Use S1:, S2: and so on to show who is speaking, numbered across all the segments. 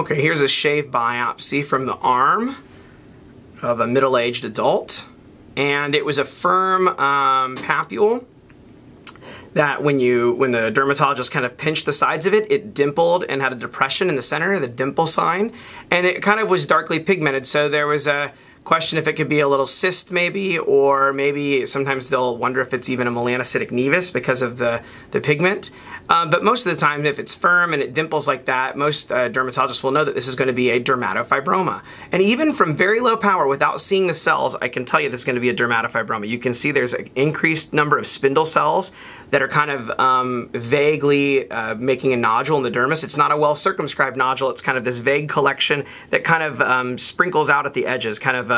S1: Okay, here's a shave biopsy from the arm of a middle-aged adult. And it was a firm papule that when the dermatologist kind of pinched the sides of it, it dimpled and had a depression in the center, the dimple sign. And it kind of was darkly pigmented, so there was a question if it could be a little cyst maybe, or maybe sometimes they'll wonder if it's even a melanocytic nevus because of the pigment. But most of the time, if it's firm and it dimples like that, most dermatologists will know that this is going to be a dermatofibroma. And even from very low power, without seeing the cells, I can tell you this is going to be a dermatofibroma. You can see there's an increased number of spindle cells that are kind of vaguely making a nodule in the dermis. It's not a well-circumscribed nodule. It's kind of this vague collection that kind of sprinkles out at the edges, kind of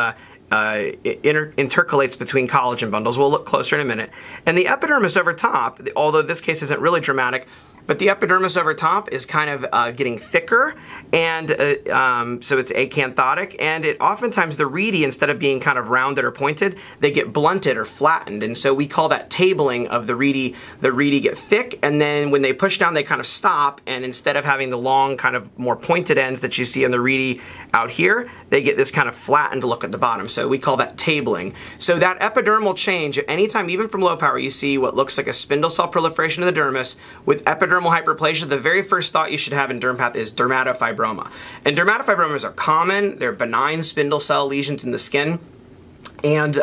S1: intercalates between collagen bundles. We'll look closer in a minute. And the epidermis over top, although this case isn't really dramatic, but the epidermis over top is kind of getting thicker, and so it's acanthotic, and it oftentimes the redi, instead of being kind of rounded or pointed, they get blunted or flattened, and so we call that tabling of the redi. The redi get thick, and then when they push down, they kind of stop, and instead of having the long, kind of more pointed ends that you see on the redi out here, they get this kind of flattened look at the bottom, so we call that tabling. So that epidermal change, anytime, even from low power, you see what looks like a spindle cell proliferation of the dermis with epidermal hyperplasia, the very first thought you should have in Dermpath is dermatofibroma. And dermatofibromas are common. They're benign spindle cell lesions in the skin. And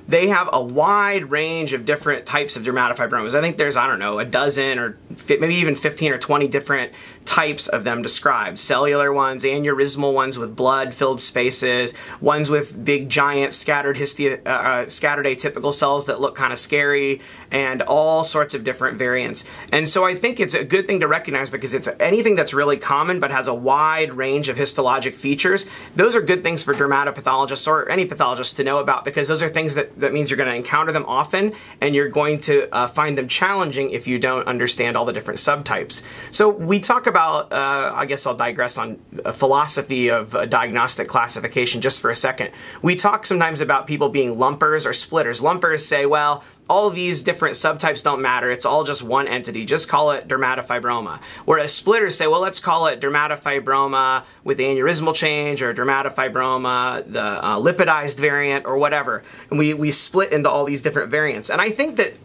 S1: they have a wide range of different types of dermatofibromas. I think there's, I don't know, a dozen or maybe even 15 or 20 different types of them described. Cellular ones, aneurysmal ones with blood-filled spaces, ones with big, giant, scattered atypical cells that look kind of scary, and all sorts of different variants. And so I think it's a good thing to recognize because it's anything that's really common but has a wide range of histologic features. Those are good things for dermatopathologists or any pathologist to know about, because those are things that means you're going to encounter them often, and you're going to find them challenging if you don't understand all the different subtypes. So we talk about, I guess I'll digress on a philosophy of diagnostic classification just for a second. We talk sometimes about people being lumpers or splitters. Lumpers say, well, all of these different subtypes don't matter. It's all just one entity. Just call it dermatofibroma. Whereas splitters say, well, let's call it dermatofibroma with aneurysmal change, or dermatofibroma, the lipidized variant, or whatever. And we split into all these different variants. And I think that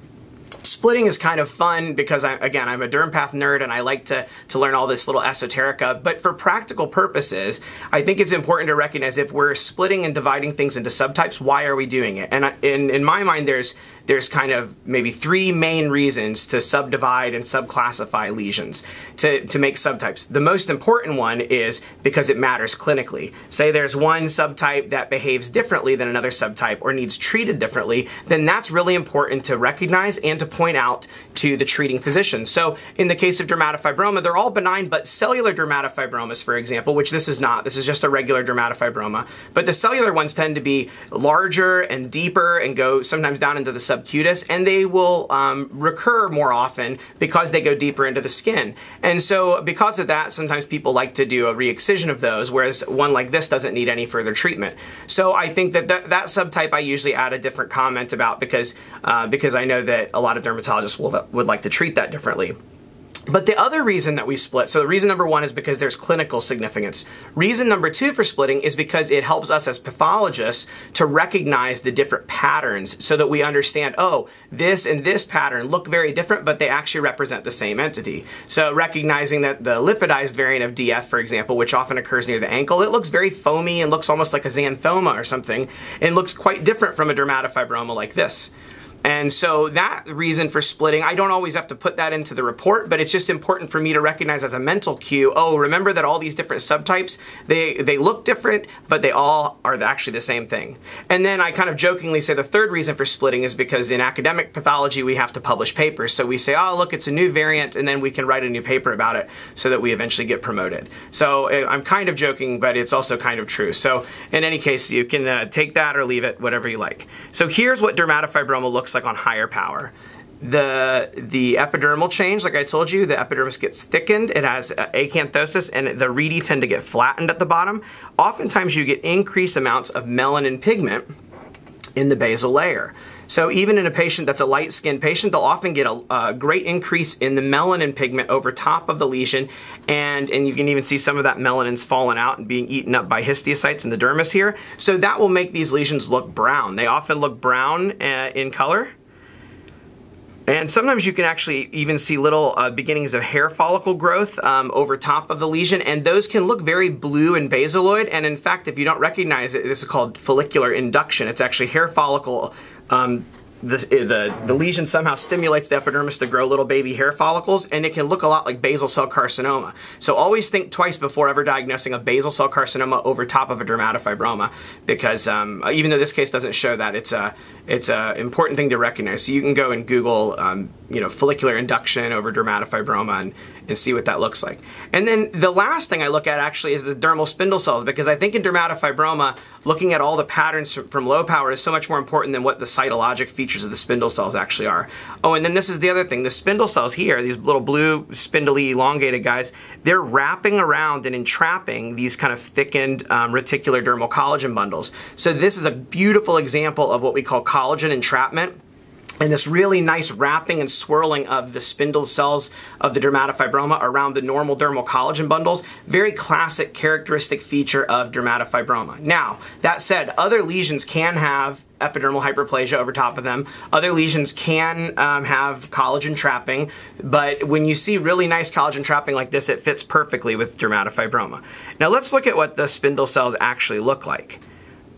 S1: splitting is kind of fun because, again, I'm a Dermpath nerd and I like to learn all this little esoterica, but for practical purposes, I think it's important to recognize if we're splitting and dividing things into subtypes, why are we doing it? And in my mind, there's kind of maybe three main reasons to subdivide and subclassify lesions, to make subtypes. The most important one is because it matters clinically. Say there's one subtype that behaves differently than another subtype or needs treated differently, then that's really important to recognize and to point out to the treating physician. So in the case of dermatofibroma, they're all benign, but cellular dermatofibromas, for example, which this is not, this is just a regular dermatofibroma, but the cellular ones tend to be larger and deeper and go sometimes down into the subcutis, and they will recur more often because they go deeper into the skin. And so because of that, sometimes people like to do a re-excision of those, whereas one like this doesn't need any further treatment. So I think that that subtype I usually add a different comment about because I know that a lot of dermatologists would like to treat that differently. But the other reason that we split, so reason number one is because there's clinical significance. Reason number two for splitting is because it helps us as pathologists to recognize the different patterns so that we understand, oh, this and this pattern look very different, but they actually represent the same entity. So recognizing that the lipidized variant of DF, for example, which often occurs near the ankle, it looks very foamy and looks almost like a xanthoma or something, and looks quite different from a dermatofibroma like this. And so that reason for splitting, I don't always have to put that into the report, but it's just important for me to recognize as a mental cue, oh, remember that all these different subtypes, they look different, but they all are actually the same thing. And then I kind of jokingly say the third reason for splitting is because in academic pathology, we have to publish papers. So we say, oh, look, it's a new variant, and then we can write a new paper about it so that we eventually get promoted. So I'm kind of joking, but it's also kind of true. So in any case, you can take that or leave it, whatever you like. So here's what dermatofibroma looks like on higher power. The epidermal change, like I told you, the epidermis gets thickened, it has acanthosis, and the redi tend to get flattened at the bottom. Oftentimes you get increased amounts of melanin pigment in the basal layer. So even in a patient that's a light-skinned patient, they'll often get a great increase in the melanin pigment over top of the lesion, and you can even see some of that melanin's fallen out and being eaten up by histiocytes in the dermis here. So that will make these lesions look brown. They often look brown in color. And sometimes you can actually even see little beginnings of hair follicle growth over top of the lesion, and those can look very blue and basaloid. And in fact, if you don't recognize it, this is called follicular induction. It's actually hair follicle. The lesion somehow stimulates the epidermis to grow little baby hair follicles, and it can look a lot like basal cell carcinoma. So always think twice before ever diagnosing a basal cell carcinoma over top of a dermatofibroma, because even though this case doesn't show that, it's a important thing to recognize. So you can go and Google follicular induction over dermatofibroma and see what that looks like. And then the last thing I look at actually is the dermal spindle cells, because I think in dermatofibroma, looking at all the patterns from low power is so much more important than what the cytologic features of the spindle cells actually are. Oh, and then this is the other thing. The spindle cells here, these little blue, spindly, elongated guys, they're wrapping around and entrapping these kind of thickened reticular dermal collagen bundles. So this is a beautiful example of what we call collagen entrapment. And this really nice wrapping and swirling of the spindle cells of the dermatofibroma around the normal dermal collagen bundles. Very classic characteristic feature of dermatofibroma. Now, that said, other lesions can have epidermal hyperplasia over top of them. Other lesions can have collagen trapping, but when you see really nice collagen trapping like this, it fits perfectly with dermatofibroma. Now let's look at what the spindle cells actually look like.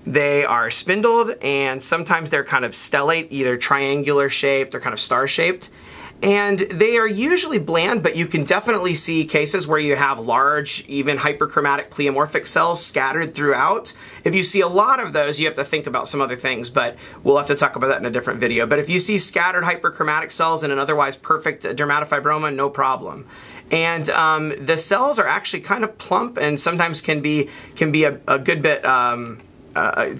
S1: They are spindled, and sometimes they're kind of stellate, either triangular shaped or kind of star shaped. And they are usually bland, but you can definitely see cases where you have large, even hyperchromatic pleomorphic cells scattered throughout. If you see a lot of those, you have to think about some other things, but we'll have to talk about that in a different video. But if you see scattered hyperchromatic cells in an otherwise perfect dermatofibroma, no problem. And the cells are actually kind of plump, and sometimes can be a good bit.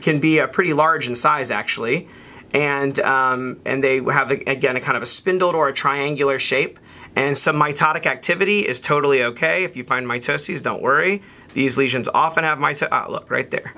S1: Can be pretty large in size actually, and they have again a kind of a spindled or a triangular shape, and some mitotic activity is totally okay. If you find mitoses, don't worry. These lesions often have look right there.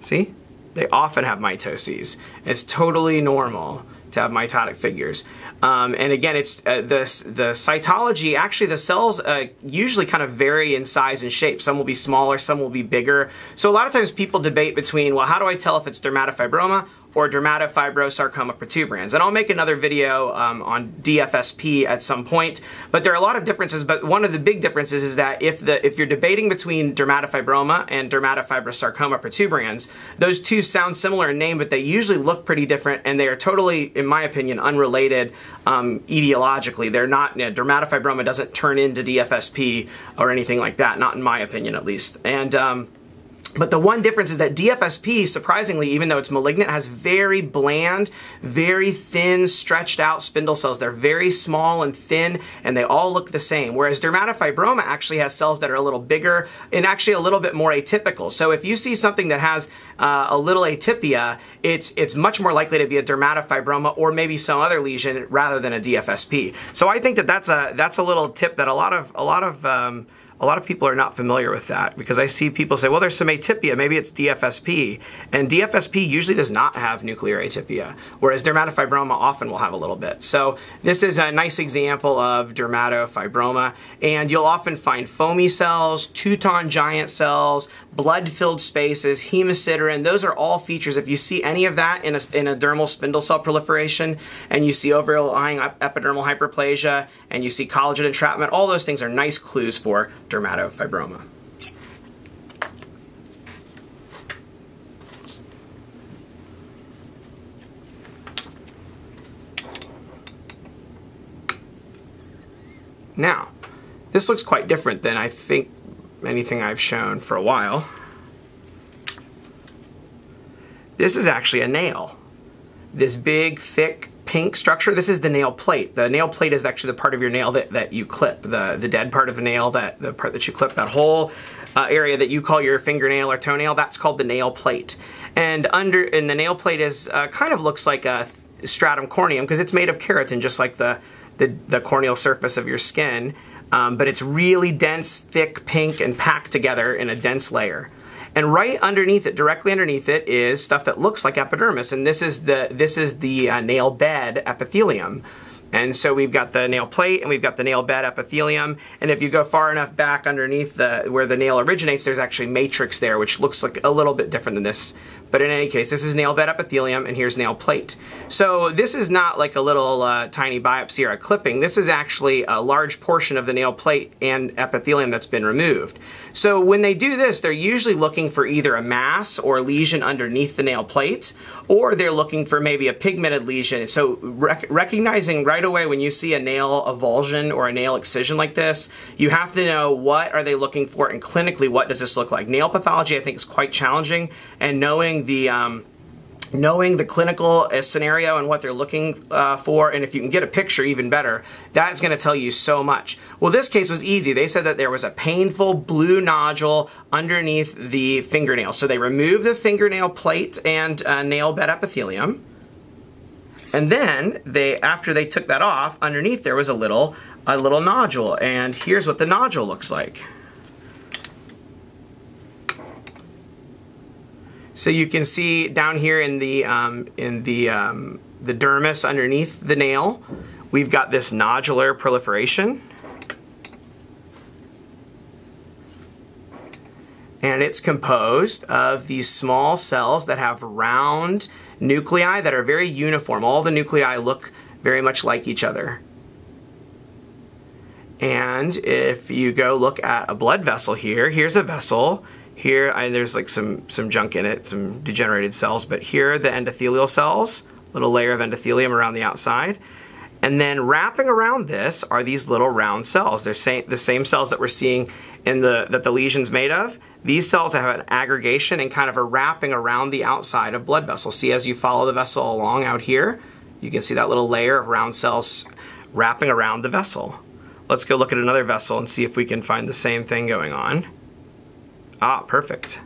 S1: See? They often have mitoses. It's totally normal to have mitotic figures. And again, it's the cytology, actually the cells usually kind of vary in size and shape. Some will be smaller, some will be bigger. So a lot of times people debate between, well, how do I tell if it's dermatofibroma or dermatofibrosarcoma protuberans? And I'll make another video on DFSP at some point, but there are a lot of differences. But one of the big differences is that if you're debating between dermatofibroma and dermatofibrosarcoma protuberans, those two sound similar in name, but they usually look pretty different, and they are totally, in my opinion, unrelated etiologically. They're not, dermatofibroma doesn't turn into DFSP or anything like that, not in my opinion at least. And but the one difference is that DFSP, surprisingly, even though it's malignant, has very bland, very thin, stretched out spindle cells. They're very small and thin, and they all look the same. Whereas dermatofibroma actually has cells that are a little bigger and actually a little bit more atypical. So if you see something that has a little atypia, it's much more likely to be a dermatofibroma or maybe some other lesion rather than a DFSP. So I think that that's a little tip that a lot of people are not familiar with that, because I see people say, well, there's some atypia, maybe it's DFSP. And DFSP usually does not have nuclear atypia, whereas dermatofibroma often will have a little bit. So this is a nice example of dermatofibroma, and you'll often find foamy cells, Teuton giant cells, blood-filled spaces, hemosiderin. Those are all features. If you see any of that in a dermal spindle cell proliferation, and you see overlying epidermal hyperplasia, and you see collagen entrapment, all those things are nice clues for dermatofibroma. Now, this looks quite different than I think anything I've shown for a while. This is actually a nail. This big, thick, pink structure, this is the nail plate. The nail plate is actually the part of your nail that you clip, the dead part of the nail, the part that you clip, that whole area that you call your fingernail or toenail, that's called the nail plate. And the nail plate is kind of looks like a stratum corneum, because it's made of keratin, just like the corneal surface of your skin. But it's really dense, thick, pink, and packed together in a dense layer. And right underneath it, directly underneath it, is stuff that looks like epidermis, and this is the nail bed epithelium. And so we've got the nail plate and we've got the nail bed epithelium, and if you go far enough back underneath where the nail originates, there's actually matrix there, which looks like a little bit different than this. But in any case, this is nail bed epithelium and here's nail plate. So this is not like a little tiny biopsy or a clipping. This is actually a large portion of the nail plate and epithelium that's been removed. So when they do this, they're usually looking for either a mass or a lesion underneath the nail plate, or they're looking for maybe a pigmented lesion. So recognizing right away when you see a nail avulsion or a nail excision like this, you have to know what are they looking for, and clinically what does this look like. Nail pathology, I think, is quite challenging, and knowing the clinical scenario and what they're looking for, and if you can get a picture, even better, that's going to tell you so much. Well, this case was easy. They said that there was a painful blue nodule underneath the fingernail. So they removed the fingernail plate and nail bed epithelium, and then after they took that off, underneath there was a little nodule, and here's what the nodule looks like. So you can see down here in the dermis underneath the nail, we've got this nodular proliferation. And it's composed of these small cells that have round nuclei that are very uniform. All the nuclei look very much like each other. And if you go look at a blood vessel here, here's a vessel. Here, there's like some junk in it, some degenerated cells, but here are the endothelial cells, little layer of endothelium around the outside. And then wrapping around this are these little round cells. They're the same cells that we're seeing that the lesion's made of. These cells have an aggregation and kind of a wrapping around the outside of blood vessels. See, as you follow the vessel along out here, you can see that little layer of round cells wrapping around the vessel. Let's go look at another vessel and see if we can find the same thing going on. Ah, perfect.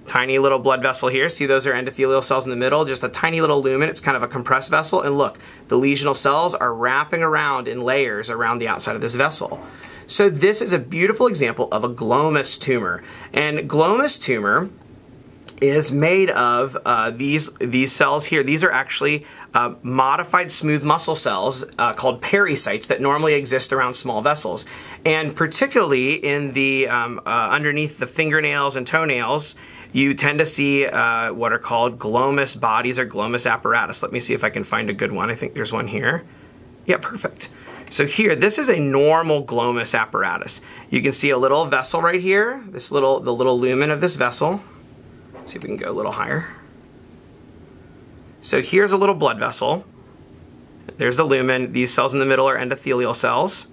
S1: Tiny little blood vessel here. See, those are endothelial cells in the middle, just a tiny little lumen. It's kind of a compressed vessel. And look, the lesional cells are wrapping around in layers around the outside of this vessel. So this is a beautiful example of a glomus tumor. And glomus tumor is made of these cells here. These are actually modified smooth muscle cells called pericytes that normally exist around small vessels. And particularly in the underneath the fingernails and toenails, you tend to see what are called glomus bodies or glomus apparatus. Let me see if I can find a good one. I think there's one here. Yeah, perfect. So here, this is a normal glomus apparatus. You can see a little vessel right here, the little lumen of this vessel. Let's see if we can go a little higher. So here's a little blood vessel. There's the lumen. These cells in the middle are endothelial cells.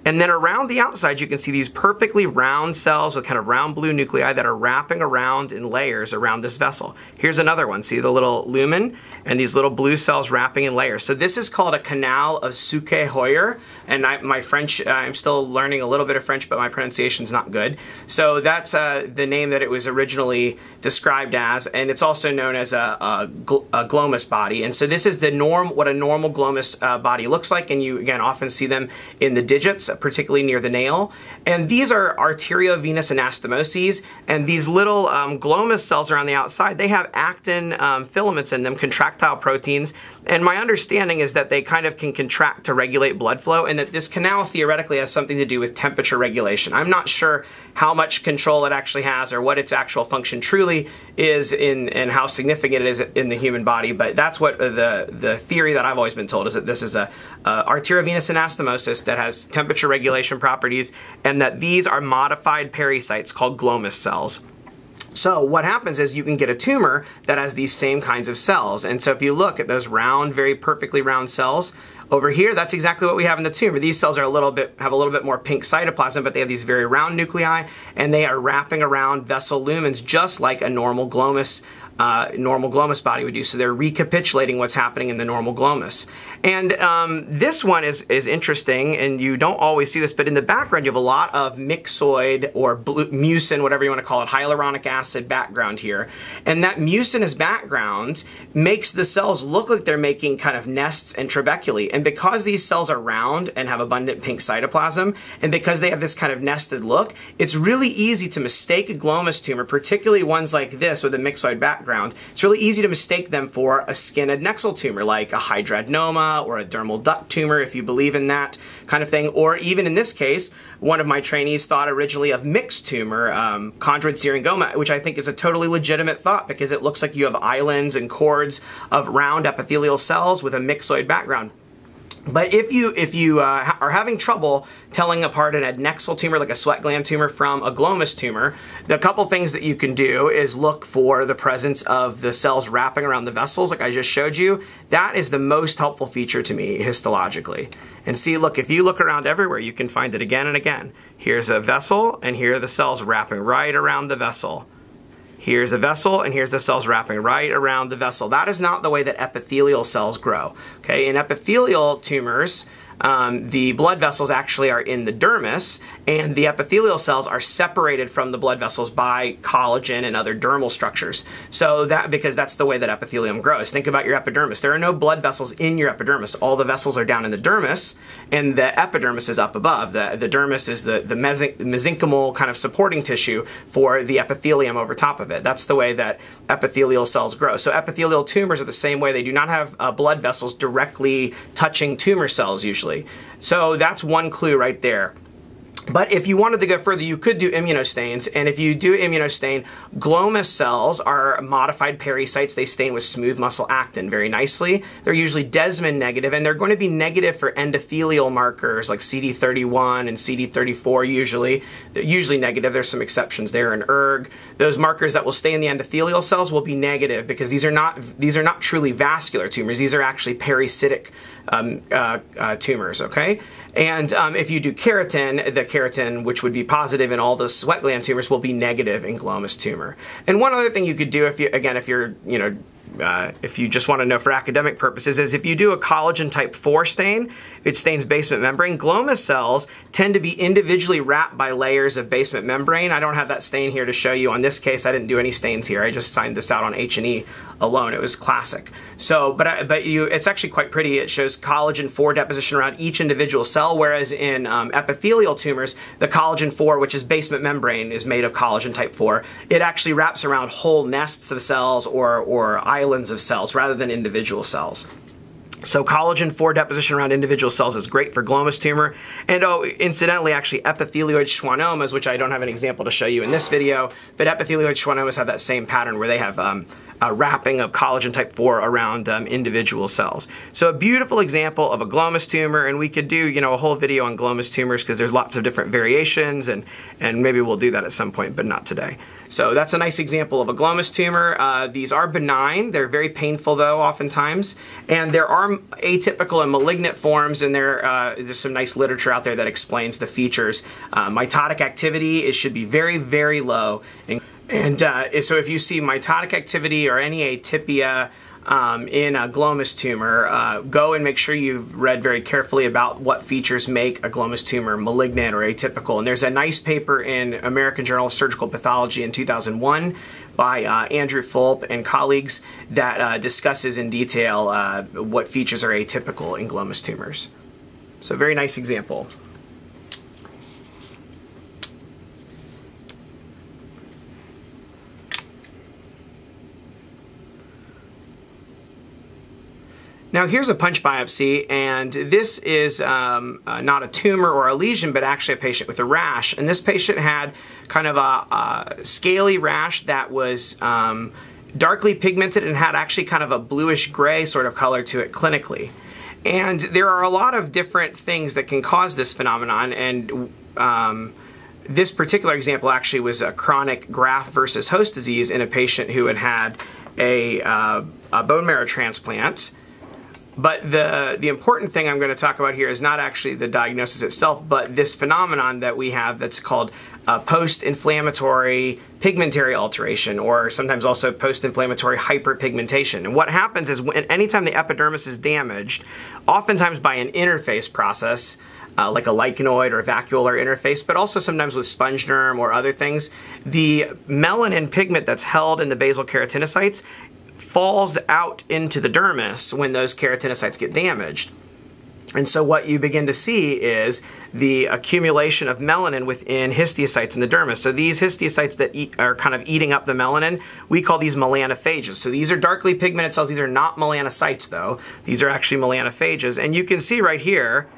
S1: And then around the outside, you can see these perfectly round cells with kind of round blue nuclei that are wrapping around in layers around this vessel. Here's another one. See the little lumen and these little blue cells wrapping in layers. So this is called a canal of Suquet-Hoyer. And my French, I'm still learning a little bit of French, but my pronunciation's not good. So that's the name that it was originally described as. And it's also known as a glomus body. And so this is what a normal glomus body looks like. And you, again, often see them in the digits, particularly near the nail. And these are arteriovenous anastomoses, and these little glomus cells around the outside, they have actin filaments in them, contractile proteins, and my understanding is that they kind of can contract to regulate blood flow, and that this canal theoretically has something to do with temperature regulation. I'm not sure how much control it actually has or what its actual function truly is and how significant it is in the human body, but that's what the theory that I've always been told is that this is a arteriovenous anastomosis that has temperature regulation properties, and that these are modified pericytes called glomus cells. So what happens is you can get a tumor that has these same kinds of cells. And so if you look at those round, very perfectly round cells over here, that's exactly what we have in the tumor. These cells are have a little bit more pink cytoplasm, but they have these very round nuclei, and they are wrapping around vessel lumens just like a normal glomus normal glomus body would do. So they're recapitulating what's happening in the normal glomus. And this one is interesting, and you don't always see this, but in the background you have a lot of myxoid or mucin, whatever you want to call it, hyaluronic acid background here. And that mucinous background makes the cells look like they're making kind of nests and trabeculae. And because these cells are round and have abundant pink cytoplasm, and because they have this kind of nested look, it's really easy to mistake a glomus tumor, particularly ones like this with a myxoid background. It's really easy to mistake them for a skin adnexal tumor, like a hydradnoma or a dermal duct tumor, if you believe in that kind of thing. Or even in this case, one of my trainees thought originally of mixed tumor, chondroid syringoma, which I think is a totally legitimate thought because it looks like you have islands and cords of round epithelial cells with a myxoid background. But if you are having trouble telling apart an adnexal tumor, like a sweat gland tumor, from a glomus tumor, the couple things that you can do is look for the presence of the cells wrapping around the vessels, like I just showed you. That is the most helpful feature to me histologically. And see, look, if you look around everywhere, you can find it again and again. Here's a vessel, and here are the cells wrapping right around the vessel. Here's a vessel, and here's the cells wrapping right around the vessel. That is not the way that epithelial cells grow. Okay, in epithelial tumors, the blood vessels actually are in the dermis, and the epithelial cells are separated from the blood vessels by collagen and other dermal structures. So because that's the way that epithelium grows. Think about your epidermis. There are no blood vessels in your epidermis. All the vessels are down in the dermis, and the epidermis is up above. The dermis is the mesenchymal kind of supporting tissue for the epithelium over top of it. That's the way that epithelial cells grow. So epithelial tumors are the same way. They do not have blood vessels directly touching tumor cells usually. So that's one clue right there. But if you wanted to go further, you could do immunostains, and if you do immunostain, glomus cells are modified pericytes. They stain with smooth muscle actin very nicely. They're usually Desmond negative, and they're going to be negative for endothelial markers like CD31 and CD34 usually. They're usually negative. There's some exceptions there in ERG. Those markers that will stay in the endothelial cells will be negative because these are not truly vascular tumors. These are actually pericytic tumors, okay? And if you do keratin, the keratin, which would be positive in all the sweat gland tumors, will be negative in glomus tumor. And one other thing you could do, if you just want to know for academic purposes, is if you do a collagen type 4 stain, it stains basement membrane. Glomus cells tend to be individually wrapped by layers of basement membrane. I don't have that stain here to show you. On this case, I didn't do any stains here. I just signed this out on H&E alone. It was classic. So, it's actually quite pretty. It shows collagen 4 deposition around each individual cell, whereas in epithelial tumors, the collagen 4, which is basement membrane, is made of collagen type 4. It actually wraps around whole nests of cells or islands of cells rather than individual cells. So collagen 4 deposition around individual cells is great for glomus tumor. And incidentally, actually epithelioid schwannomas, which I don't have an example to show you in this video, but epithelioid schwannomas have that same pattern where they have a wrapping of collagen type 4 around individual cells. So a beautiful example of a glomus tumor, and we could do a whole video on glomus tumors because there's lots of different variations, and maybe we'll do that at some point, but not today. So that's a nice example of a glomus tumor. These are benign. They're very painful though, oftentimes. And there are atypical and malignant forms, and there's some nice literature out there that explains the features. Mitotic activity, it should be very, very low. And so if you see mitotic activity or any atypia in a glomus tumor, go and make sure you've read very carefully about what features make a glomus tumor malignant or atypical. And there's a nice paper in American Journal of Surgical Pathology in 2001 by Andrew Fulp and colleagues that discusses in detail what features are atypical in glomus tumors. So very nice example. Now here's a punch biopsy, and this is not a tumor or a lesion, but actually a patient with a rash. And this patient had kind of a scaly rash that was darkly pigmented and had actually kind of a bluish gray sort of color to it clinically. And there are a lot of different things that can cause this phenomenon, and this particular example actually was a chronic graft versus host disease in a patient who had had a bone marrow transplant. But the important thing I'm going to talk about here is not actually the diagnosis itself, but this phenomenon that we have that's called post-inflammatory pigmentary alteration, or sometimes also post-inflammatory hyperpigmentation. And what happens is anytime the epidermis is damaged, oftentimes by an interface process, like a lichenoid or vacuolar interface, but also sometimes with sponge derm or other things, the melanin pigment that's held in the basal keratinocytes falls out into the dermis when those keratinocytes get damaged. And so what you begin to see is the accumulation of melanin within histiocytes in the dermis. So these histiocytes that are kind of eating up the melanin, we call these melanophages. So these are darkly pigmented cells. These are not melanocytes though. These are actually melanophages. And you can see right here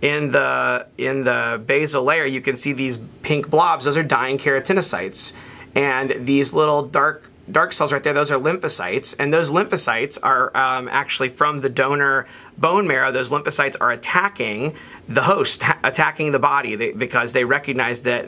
S1: in the basal layer, you can see these pink blobs. Those are dying keratinocytes. And these little dark cells right there, those are lymphocytes, and those lymphocytes are actually from the donor bone marrow. Those lymphocytes are attacking the host, attacking the body, because they recognize that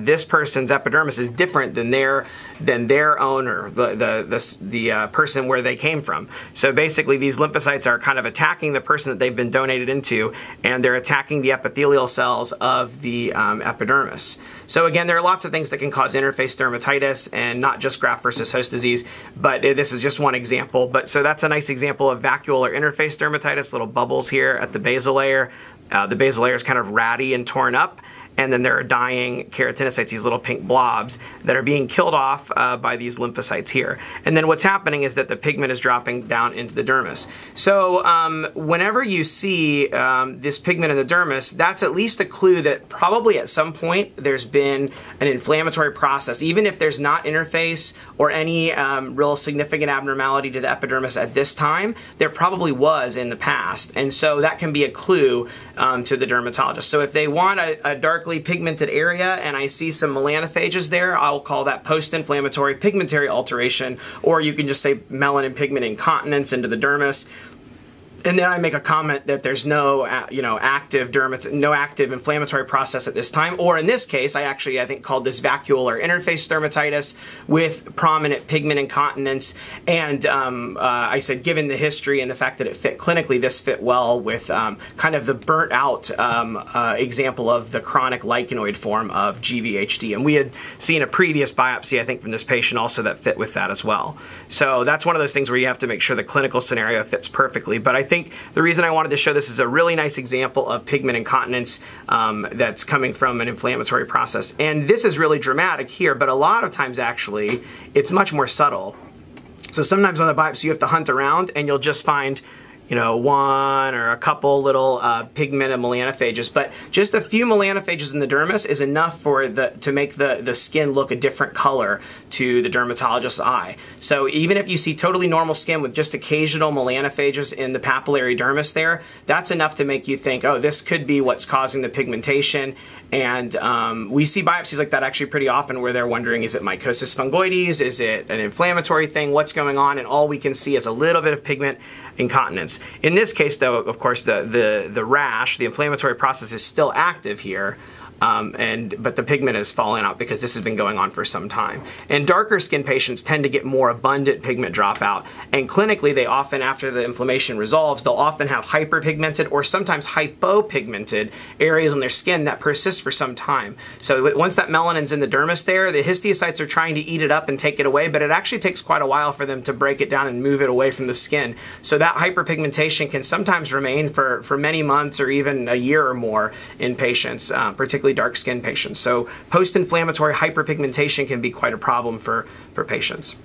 S1: this person's epidermis is different than their owner, the person where they came from. So basically, these lymphocytes are kind of attacking the person that they've been donated into, and they're attacking the epithelial cells of the epidermis. So again, there are lots of things that can cause interface dermatitis, and not just graft versus host disease, but this is just one example. But so that's a nice example of vacuolar interface dermatitis, little bubbles here at the basal layer. The basal layer is kind of ratty and torn up, and then there are dying keratinocytes, these little pink blobs that are being killed off by these lymphocytes here. And then what's happening is that the pigment is dropping down into the dermis. So whenever you see this pigment in the dermis, that's at least a clue that probably at some point there's been an inflammatory process. Even if there's not interface or any real significant abnormality to the epidermis at this time, there probably was in the past. And so that can be a clue to the dermatologist. So if they want a darkly pigmented area and I see some melanophages there, I'll call that post-inflammatory pigmentary alteration, or you can just say melanin pigment incontinence into the dermis. And then I make a comment that there's no, active inflammatory process at this time. Or in this case, I think called this vacuolar interface dermatitis with prominent pigment incontinence. And I said, given the history and the fact that it fit clinically, this fit well with kind of the burnt out example of the chronic lichenoid form of GVHD. And we had seen a previous biopsy, I think, from this patient also that fit with that as well. So that's one of those things where you have to make sure the clinical scenario fits perfectly. But I think the reason I wanted to show this is a really nice example of pigment incontinence that's coming from an inflammatory process. And this is really dramatic here, but a lot of times actually it's much more subtle. So sometimes on the biopsy you have to hunt around and you'll just find one or a couple little pigmented melanophages, but just a few melanophages in the dermis is enough to make the skin look a different color to the dermatologist's eye. So even if you see totally normal skin with just occasional melanophages in the papillary dermis there, that's enough to make you think, oh, this could be what's causing the pigmentation. And we see biopsies like that actually pretty often where they're wondering, is it mycosis fungoides? Is it an inflammatory thing? What's going on? And all we can see is a little bit of pigment incontinence. In this case, though, of course, the rash, the inflammatory process is still active here. But the pigment is falling out because this has been going on for some time. And darker skin patients tend to get more abundant pigment dropout. And clinically, they often, after the inflammation resolves, they'll often have hyperpigmented or sometimes hypopigmented areas on their skin that persist for some time. So once that melanin's in the dermis there, the histiocytes are trying to eat it up and take it away, but it actually takes quite a while for them to break it down and move it away from the skin. So that hyperpigmentation can sometimes remain for many months or even a year or more in patients, particularly dark skin patients. So post-inflammatory hyperpigmentation can be quite a problem for patients.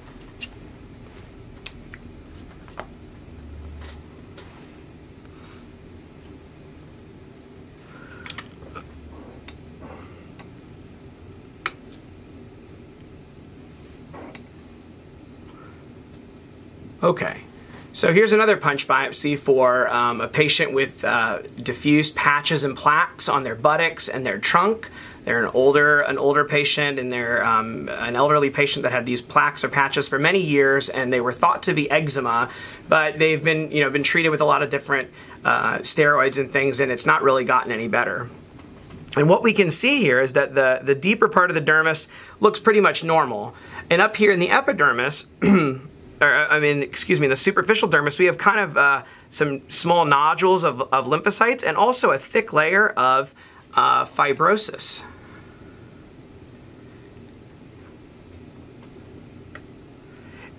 S1: Okay. So here's another punch biopsy for a patient with diffuse patches and plaques on their buttocks and their trunk. They're an older patient, and they're an elderly patient that had these plaques or patches for many years, and they were thought to be eczema, but they've been been treated with a lot of different steroids and things, and it's not really gotten any better. And what we can see here is that the deeper part of the dermis looks pretty much normal, and up here in the epidermis. excuse me, in the superficial dermis, we have kind of some small nodules of lymphocytes and also a thick layer of fibrosis.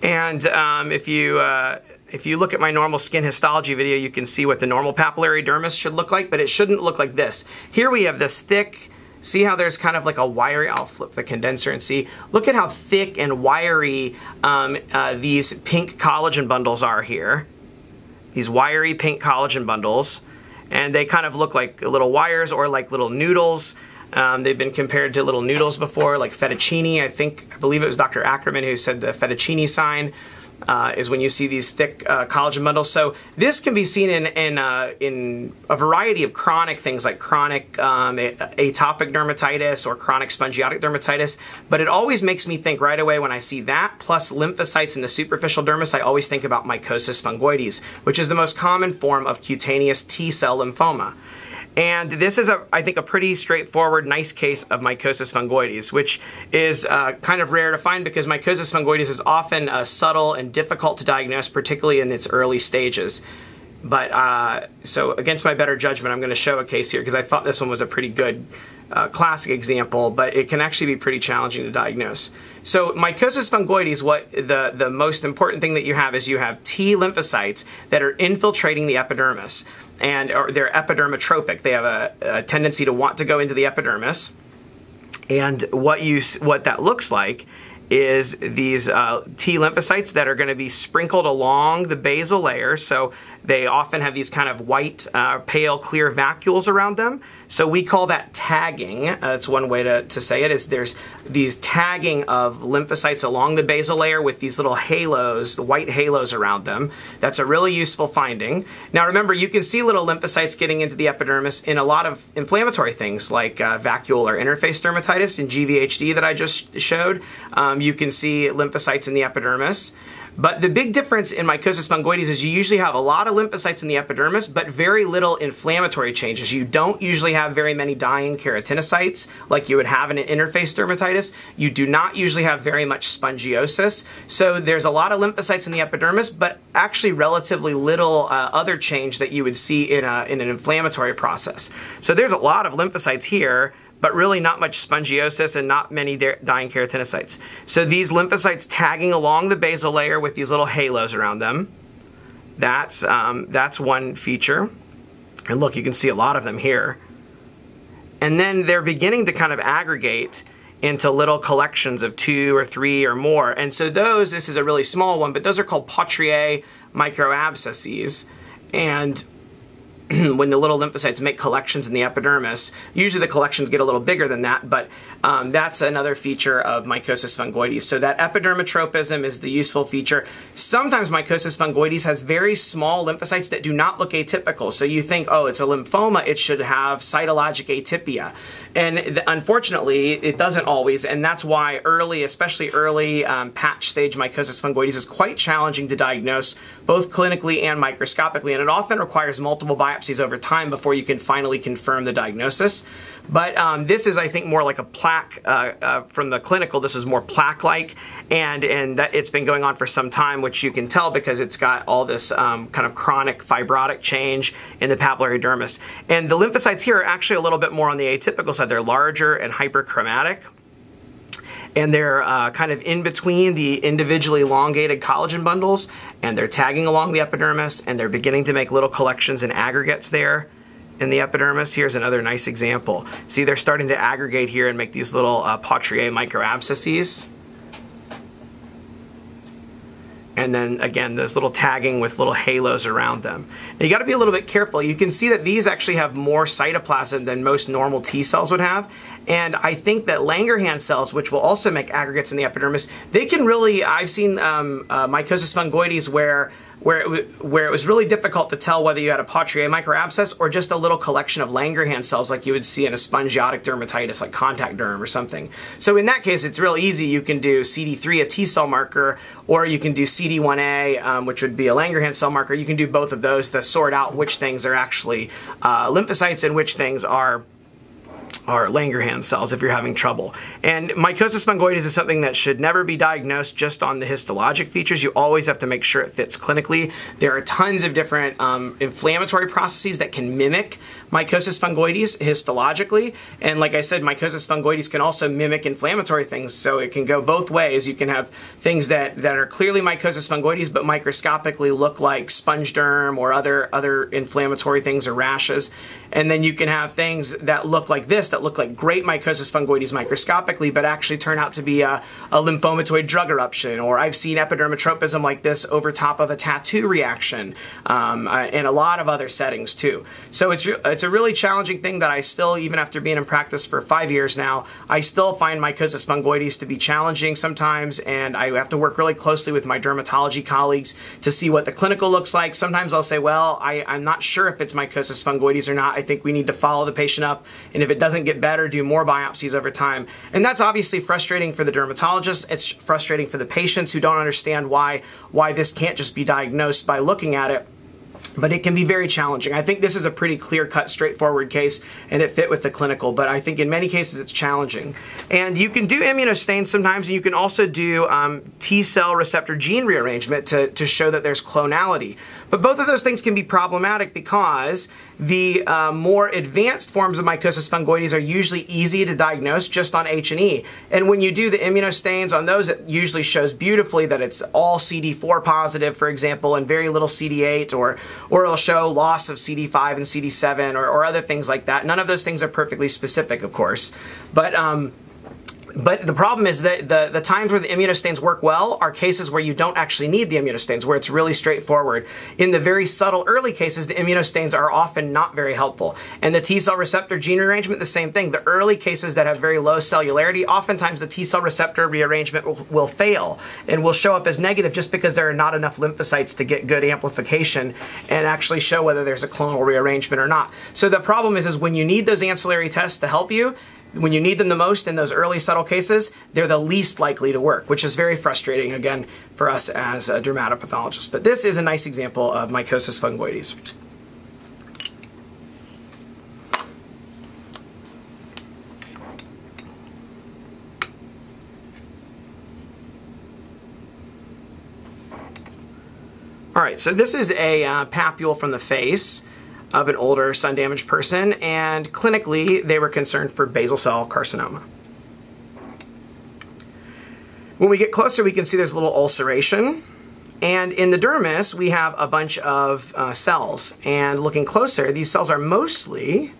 S1: And if you look at my normal skin histology video, you can see what the normal papillary dermis should look like, but it shouldn't look like this. Here we have this thick, see how there's kind of like a wiry, I'll flip the condenser and see, look at how thick and wiry these pink collagen bundles are here. These wiry pink collagen bundles, and they kind of look like little wires or like little noodles. They've been compared to little noodles before, like fettuccine. I believe it was Dr. Ackerman who said the fettuccine sign is when you see these thick collagen bundles. So this can be seen in a variety of chronic things like chronic atopic dermatitis or chronic spongiotic dermatitis. But it always makes me think right away when I see that, plus lymphocytes in the superficial dermis, I always think about mycosis fungoides, which is the most common form of cutaneous T-cell lymphoma. And this is, I think, a pretty straightforward, nice case of mycosis fungoides, which is kind of rare to find because mycosis fungoides is often subtle and difficult to diagnose, particularly in its early stages. But so against my better judgment, I'm going to show a case here because I thought this one was a pretty good classic example, but it can actually be pretty challenging to diagnose. So mycosis fungoides, what the most important thing that you have is you have T lymphocytes that are infiltrating the epidermis, and they're epidermotropic. They have a tendency to want to go into the epidermis, and what that looks like is these T lymphocytes that are going to be sprinkled along the basal layer. So they often have these kind of white, pale, clear vacuoles around them. So we call that tagging. That's one way to say it, is there's these tagging of lymphocytes along the basal layer with these little halos, the white halos around them. That's a really useful finding. Now remember, you can see little lymphocytes getting into the epidermis in a lot of inflammatory things like vacuolar interface dermatitis in GVHD that I just showed. You can see lymphocytes in the epidermis. But the big difference in mycosis fungoides is you usually have a lot of lymphocytes in the epidermis, but very little inflammatory changes. You don't usually have very many dying keratinocytes like you would have in an interface dermatitis. You do not usually have very much spongiosis. So there's a lot of lymphocytes in the epidermis, but actually relatively little other change that you would see in an inflammatory process. So there's a lot of lymphocytes here, but really not much spongiosis and not many dying keratinocytes. So these lymphocytes tagging along the basal layer with these little halos around them, that's one feature. And look, you can see a lot of them here. And then they're beginning to kind of aggregate into little collections of 2 or 3 or more. And so this is a really small one, but those are called Potrier microabscesses. And when the little lymphocytes make collections in the epidermis, usually the collections get a little bigger than that, but that's another feature of mycosis fungoides. So that epidermotropism is the useful feature. Sometimes mycosis fungoides has very small lymphocytes that do not look atypical. So you think, oh, it's a lymphoma, it should have cytologic atypia. And unfortunately, it doesn't always, and that's why especially early patch stage mycosis fungoides is quite challenging to diagnose, both clinically and microscopically, and it often requires multiple biopsies over time before you can finally confirm the diagnosis. But this is, I think, more like a plaque from the clinical. This is more plaque-like, and that it's been going on for some time, which you can tell because it's got all this kind of chronic fibrotic change in the papillary dermis. And the lymphocytes here are actually a little bit more on the atypical side. They're larger and hyperchromatic, and they're kind of in between the individually elongated collagen bundles, and they're tagging along the epidermis, and they're beginning to make little collections and aggregates there in the epidermis. Here's another nice example. See, they're starting to aggregate here and make these little Potrier microabscesses. And then again, this little tagging with little halos around them. Now you got to be a little bit careful. You can see that these actually have more cytoplasm than most normal T cells would have. And I think that Langerhans cells, which will also make aggregates in the epidermis, they can really, I've seen mycosis fungoides where it was really difficult to tell whether you had a Potrier microabscess or just a little collection of Langerhans cells like you would see in a spongiotic dermatitis like contact derm or something. So in that case, it's real easy. You can do CD3, a T cell marker, or you can do CD1A, which would be a Langerhans cell marker. You can do both of those to sort out which things are actually lymphocytes and which things are or Langerhans cells if you're having trouble. And mycosis fungoides is something that should never be diagnosed just on the histologic features. You always have to make sure it fits clinically. There are tons of different inflammatory processes that can mimic mycosis fungoides histologically. And like I said, mycosis fungoides can also mimic inflammatory things, so it can go both ways. You can have things that are clearly mycosis fungoides but microscopically look like sponge derm or other inflammatory things or rashes. And then you can have things that look like this, that look like great mycosis fungoides microscopically, but actually turn out to be a lymphomatoid drug eruption. Or I've seen epidermotropism like this over top of a tattoo reaction, and a lot of other settings too. So it's a really challenging thing that I still, even after being in practice for 5 years now, I still find mycosis fungoides to be challenging sometimes, and I have to work really closely with my dermatology colleagues to see what the clinical looks like. Sometimes I'll say, well, I'm not sure if it's mycosis fungoides or not. I think we need to follow the patient up, and if it doesn't get better, do more biopsies over time. And that's obviously frustrating for the dermatologist. It's frustrating for the patients who don't understand why this can't just be diagnosed by looking at it. But it can be very challenging. I think this is a pretty clear-cut, straightforward case, and it fit with the clinical, but I think in many cases it's challenging. And you can do immunostains sometimes, and you can also do T-cell receptor gene rearrangement to show that there's clonality. But both of those things can be problematic because the more advanced forms of mycosis fungoides are usually easy to diagnose just on H&E. And when you do the immunostains on those, it usually shows beautifully that it's all CD4 positive, for example, and very little CD8, or it'll show loss of CD5 and CD7 or other things like that. None of those things are perfectly specific, of course. But the problem is that the times where the immunostains work well are cases where you don't actually need the immunostains, where it's really straightforward. In the very subtle early cases, the immunostains are often not very helpful. And the T-cell receptor gene rearrangement, the same thing. The early cases that have very low cellularity, oftentimes the T-cell receptor rearrangement will fail and will show up as negative just because there are not enough lymphocytes to get good amplification and actually show whether there's a clonal rearrangement or not. So the problem is when you need those ancillary tests to help you, when you need them the most in those early subtle cases, they're the least likely to work, which is very frustrating, again, for us as dermatopathologists. But this is a nice example of mycosis fungoides. All right, so this is a papule from the face of an older sun-damaged person, and clinically they were concerned for basal cell carcinoma. When we get closer, we can see there's a little ulceration, and in the dermis we have a bunch of cells, and looking closer, these cells are mostly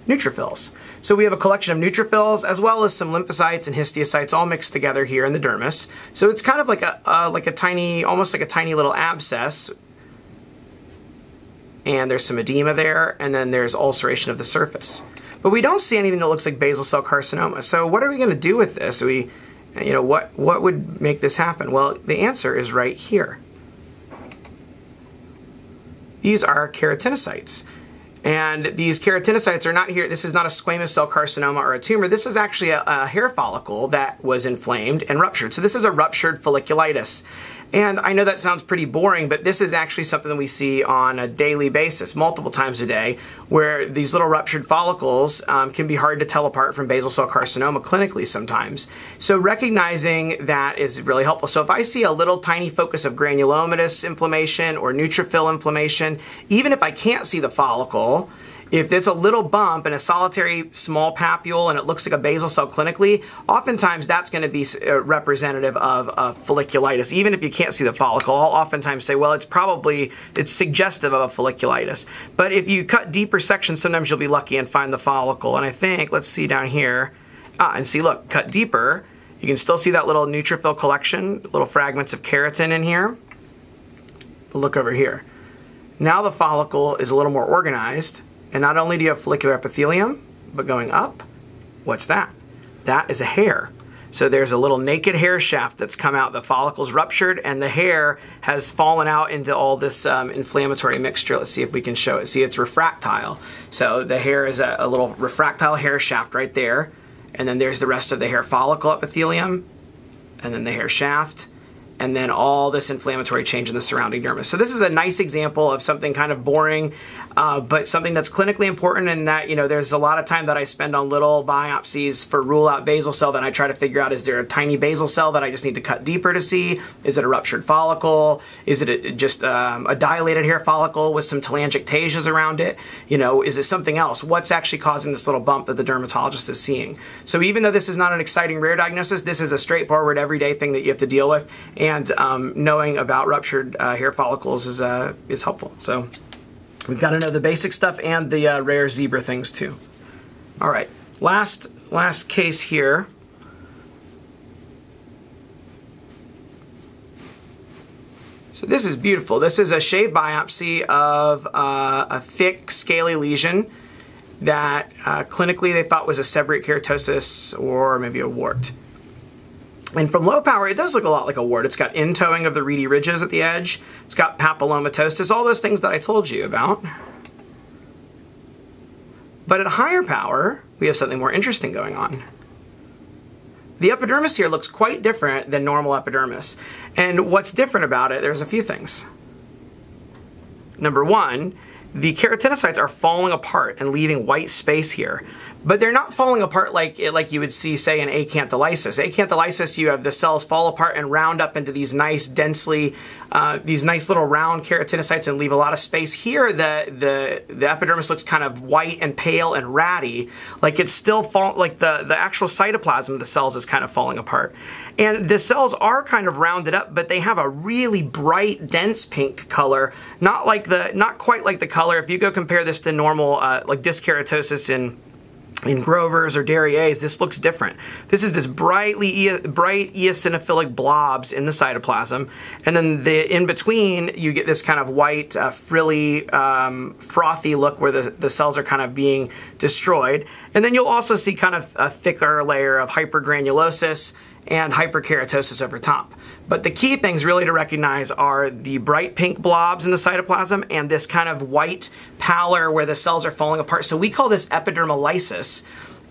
S1: neutrophils. So we have a collection of neutrophils as well as some lymphocytes and histiocytes all mixed together here in the dermis. So it's kind of like a tiny, almost like a tiny little abscess. And there's some edema there, and then there's ulceration of the surface. But we don't see anything that looks like basal cell carcinoma. So what are we going to do with this? What would make this happen? Well, the answer is right here. These are keratinocytes. And these keratinocytes are not here. This is not a squamous cell carcinoma or a tumor. This is actually a hair follicle that was inflamed and ruptured. So this is a ruptured folliculitis. And I know that sounds pretty boring, but this is actually something that we see on a daily basis, multiple times a day, where these little ruptured follicles can be hard to tell apart from basal cell carcinoma clinically sometimes. So recognizing that is really helpful. So if I see a little tiny focus of granulomatous inflammation or neutrophil inflammation, even if I can't see the follicle, if it's a little bump and a solitary small papule and it looks like a basal cell clinically, oftentimes that's going to be representative of folliculitis. Even if you can't see the follicle, I'll oftentimes say, well, it's suggestive of a folliculitis. But if you cut deeper sections, sometimes you'll be lucky and find the follicle. And I think, let's see down here, and see, look, cut deeper, you can still see that little neutrophil collection, little fragments of keratin in here. But look over here. Now the follicle is a little more organized. And not only do you have follicular epithelium, but going up, what's that? That is a hair. So there's a little naked hair shaft that's come out. The follicle's ruptured and the hair has fallen out into all this inflammatory mixture. Let's see if we can show it. See, it's refractile. So the hair is a little refractile hair shaft right there. And then there's the rest of the hair follicle epithelium, and then the hair shaft. and then all this inflammatory change in the surrounding dermis. So this is a nice example of something kind of boring, but something that's clinically important, in that, you know, there's a lot of time that I spend on little biopsies for rule out basal cell. Then I try to figure out, is there a tiny basal cell that I just need to cut deeper to see? Is it a ruptured follicle? Is it just a dilated hair follicle with some telangiectasias around it? You know, is it something else? What's actually causing this little bump that the dermatologist is seeing? So even though this is not an exciting rare diagnosis, this is a straightforward everyday thing that you have to deal with, and knowing about ruptured hair follicles is helpful. So we've got to know the basic stuff and the rare zebra things too. All right, last case here. So this is beautiful. This is a shave biopsy of a thick, scaly lesion that clinically they thought was a seborrheic keratosis or maybe a wart. And from low power, it does look a lot like a wart. It's got in-towing of the reedy ridges at the edge. It's got papillomatosis, all those things that I told you about. But at higher power, we have something more interesting going on. The epidermis here looks quite different than normal epidermis. And what's different about it, there's a few things. Number one, the keratinocytes are falling apart and leaving white space here. But they're not falling apart like you would see, say, in acantholysis. Acantholysis, you have the cells fall apart and round up into these nice, densely, these nice little round keratinocytes and leave a lot of space. Here, the epidermis looks kind of white and pale and ratty, like it's still like the actual cytoplasm of the cells is kind of falling apart. And the cells are kind of rounded up, but they have a really bright, dense pink color, not quite like the color. If you go compare this to normal, like dyskeratosis in Grovers or Derriers, this looks different. This is this bright eosinophilic blobs in the cytoplasm, and then in between you get this kind of white, frilly, frothy look where the cells are kind of being destroyed. And then you'll also see kind of a thicker layer of hypergranulosis and hyperkeratosis over top. But the key things really to recognize are the bright pink blobs in the cytoplasm and this kind of white pallor where the cells are falling apart. So we call this epidermolysis,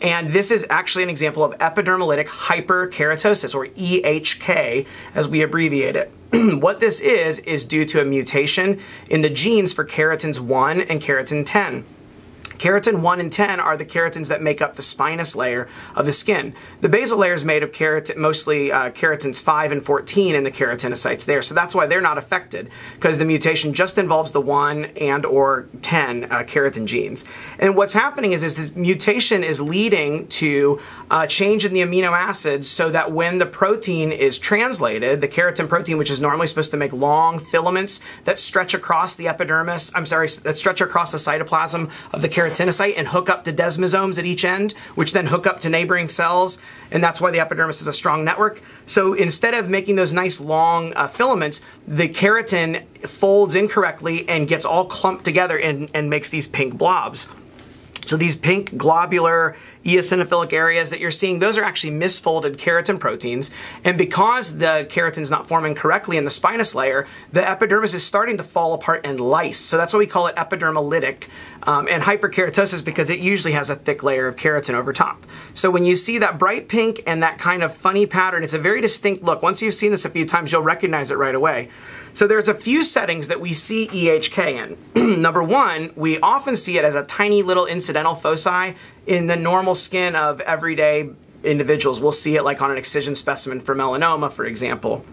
S1: and this is actually an example of epidermolytic hyperkeratosis, or EHK as we abbreviate it. What this is due to a mutation in the genes for keratins 1 and keratin 10. Keratin 1 and 10 are the keratins that make up the spinous layer of the skin. The basal layer is made of mostly keratins 5 and 14 in the keratinocytes there, so that's why they're not affected, because the mutation just involves the 1 and or 10 keratin genes. And what's happening is the mutation is leading to a change in the amino acids, so that when the protein is translated, the keratin protein, which is normally supposed to make long filaments that stretch across the epidermis, that stretch across the cytoplasm of the keratinocyte and hook up to desmosomes at each end, which then hook up to neighboring cells, and that's why the epidermis is a strong network. So instead of making those nice long filaments, the keratin folds incorrectly and gets all clumped together and makes these pink blobs. So these pink globular eosinophilic areas that you're seeing, those are actually misfolded keratin proteins. And because the keratin's not forming correctly in the spinous layer, the epidermis is starting to fall apart and lyse. So that's why we call it epidermolytic and hyperkeratosis, because it usually has a thick layer of keratin over top. So when you see that bright pink and that kind of funny pattern, it's a very distinct look. Once you've seen this a few times, you'll recognize it right away. So there's a few settings that we see EHK in. Number one, we often see it as a tiny little incidental foci in the normal skin of everyday individuals. We'll see it like on an excision specimen for melanoma, for example,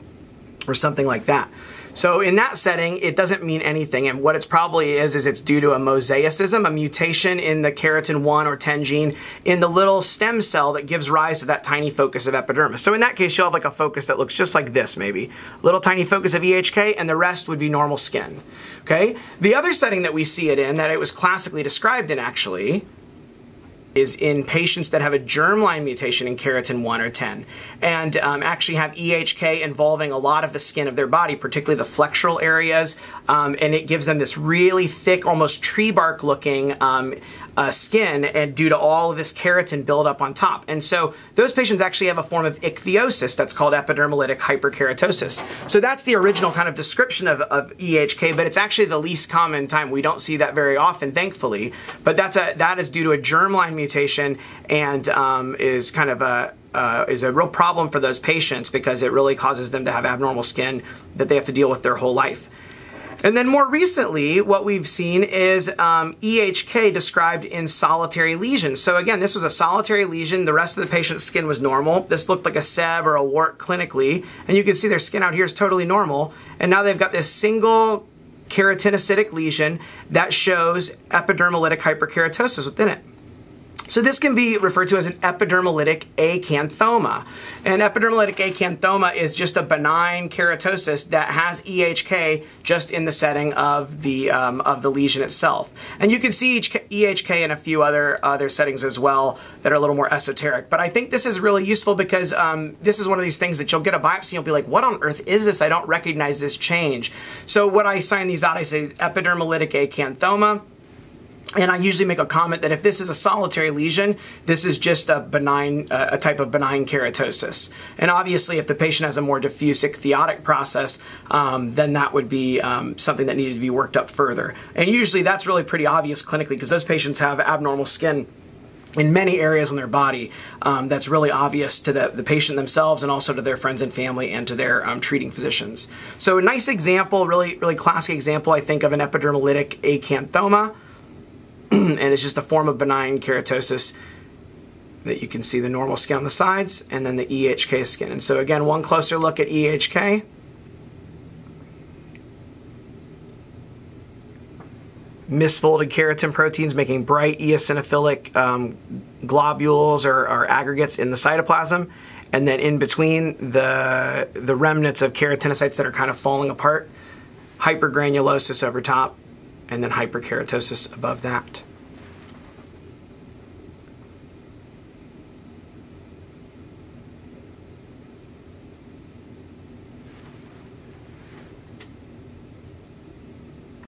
S1: or something like that. So in that setting, it doesn't mean anything, and what it's probably is it's due to a mosaicism, a mutation in the keratin 1 or 10 gene in the little stem cell that gives rise to that tiny focus of epidermis. So in that case, you'll have like a focus that looks just like this, maybe. A little tiny focus of EHK, and the rest would be normal skin. Okay? The other setting that we see it in, that it was classically described in actually, is in patients that have a germline mutation in keratin 1 or 10 and actually have EHK involving a lot of the skin of their body, particularly the flexural areas, and it gives them this really thick, almost tree bark looking skin, and due to all of this keratin buildup on top. And so those patients actually have a form of ichthyosis that's called epidermolytic hyperkeratosis. So that's the original kind of description of EHK, but it's actually the least common time. We don't see that very often, thankfully, but that is due to a germline mutation and is kind of real problem for those patients because it really causes them to have abnormal skin that they have to deal with their whole life. And then more recently, what we've seen is EHK described in solitary lesions. So again, this was a solitary lesion. The rest of the patient's skin was normal. This looked like a seb or a wart clinically. And you can see their skin out here is totally normal. And now they've got this single keratinocytic lesion that shows epidermolytic hyperkeratosis within it. So this can be referred to as an epidermolytic acanthoma. And epidermolytic acanthoma is just a benign keratosis that has EHK just in the setting of the lesion itself. And you can see EHK in a few other settings as well that are a little more esoteric. But I think this is really useful because this is one of these things that you'll get a biopsy and you'll be like, what on earth is this? I don't recognize this change. So when I sign these out, I say epidermolytic acanthoma. And I usually make a comment that if this is a solitary lesion, this is just a benign, a type of benign keratosis. And obviously, if the patient has a more diffuse ichthyotic process, then that would be something that needed to be worked up further. And usually that's really pretty obvious clinically because those patients have abnormal skin in many areas on their body that's really obvious to the patient themselves and also to their friends and family and to their treating physicians. So a nice example, really classic example, I think, of an epidermolytic acanthoma. And it's just a form of benign keratosis that you can see the normal skin on the sides and then the EHK skin. And so again, one closer look at EHK. Misfolded keratin proteins making bright eosinophilic globules or aggregates in the cytoplasm. And then in between the remnants of keratinocytes that are kind of falling apart. Hypergranulosis over top. And then hyperkeratosis above that.